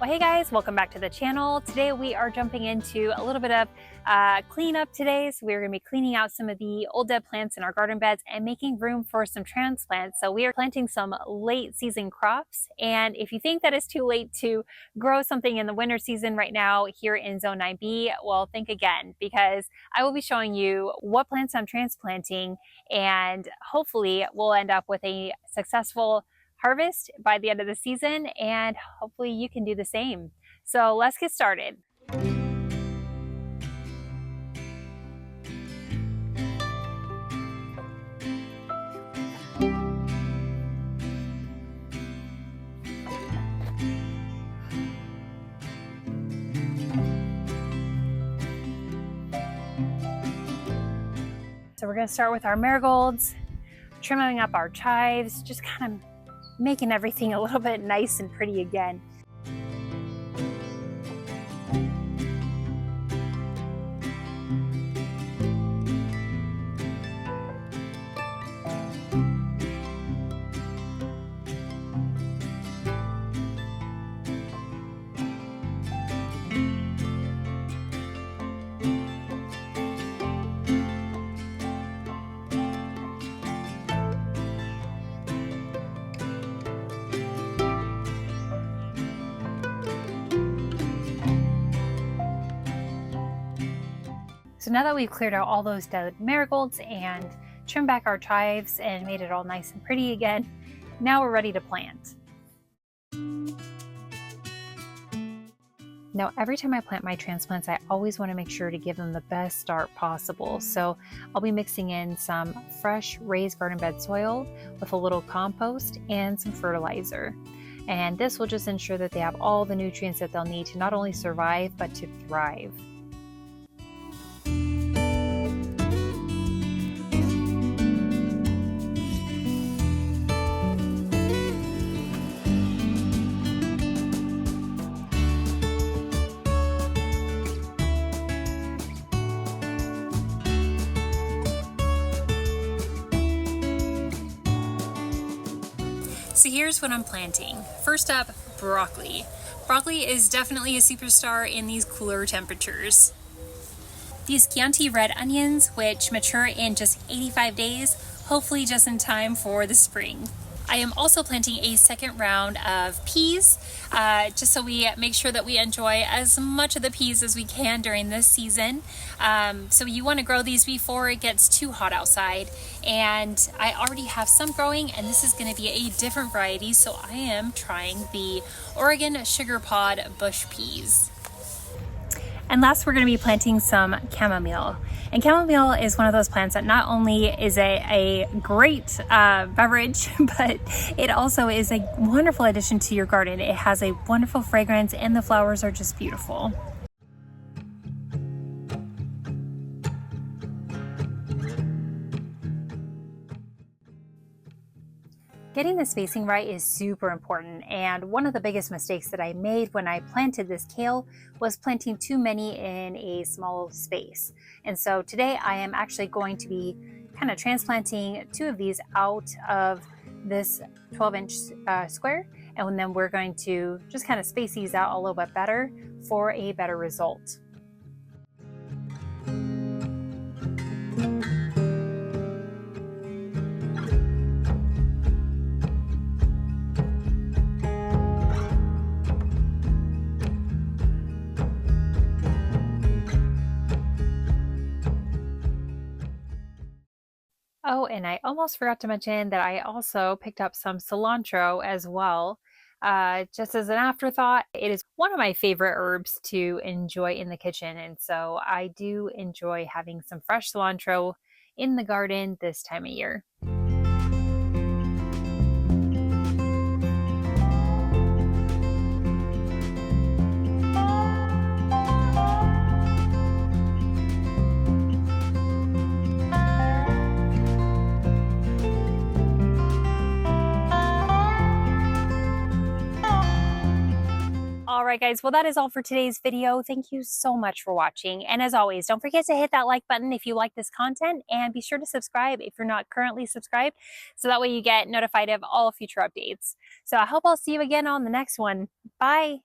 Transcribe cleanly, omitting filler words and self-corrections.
Hey guys, welcome back to the channel. Today we are jumping into a little bit of cleanup today. So we're going to be cleaning out some of the old dead plants in our garden beds and making room for some transplants. So we are planting some late season crops. And if you think that it's too late to grow something in the winter season right now here in Zone 9B, well, think again, because I will be showing you what plants I'm transplanting, and hopefully we'll end up with a successful harvest by the end of the season, and hopefully you can do the same. So let's get started. So we're going to start with our marigolds, trimming up our chives, just kind of making everything a little bit nice and pretty again. So now that we've cleared out all those dead marigolds and trimmed back our chives and made it all nice and pretty again, now we're ready to plant. Now, every time I plant my transplants, I always want to make sure to give them the best start possible. So I'll be mixing in some fresh raised garden bed soil with a little compost and some fertilizer. And this will just ensure that they have all the nutrients that they'll need to not only survive, but to thrive. So here's what I'm planting. First up, broccoli. Broccoli is definitely a superstar in these cooler temperatures. These Chianti red onions, which mature in just 85 days, hopefully just in time for the spring. I am also planting a second round of peas, just so we make sure that we enjoy as much of the peas as we can during this season. So you want to grow these before it gets too hot outside. And I already have some growing, and this is going to be a different variety. So I am trying the Oregon sugar pod bush peas. And last, we're going to be planting some chamomile. And chamomile is one of those plants that not only is a great beverage, but it also is a wonderful addition to your garden. It has a wonderful fragrance and the flowers are just beautiful. Getting the spacing right is super important, and one of the biggest mistakes that I made when I planted this kale was planting too many in a small space. And so today I am actually going to be kind of transplanting two of these out of this 12-inch square, and then we're going to just kind of space these out a little bit better for a better result. Oh, and I almost forgot to mention that I also picked up some cilantro as well, just as an afterthought. It is one of my favorite herbs to enjoy in the kitchen, and so I do enjoy having some fresh cilantro in the garden this time of year. All right, guys, well, that is all for today's video. Thank you so much for watching. And as always, don't forget to hit that like button if you like this content, and be sure to subscribe if you're not currently subscribed, so that way you get notified of all future updates. So I hope I'll see you again on the next one. Bye.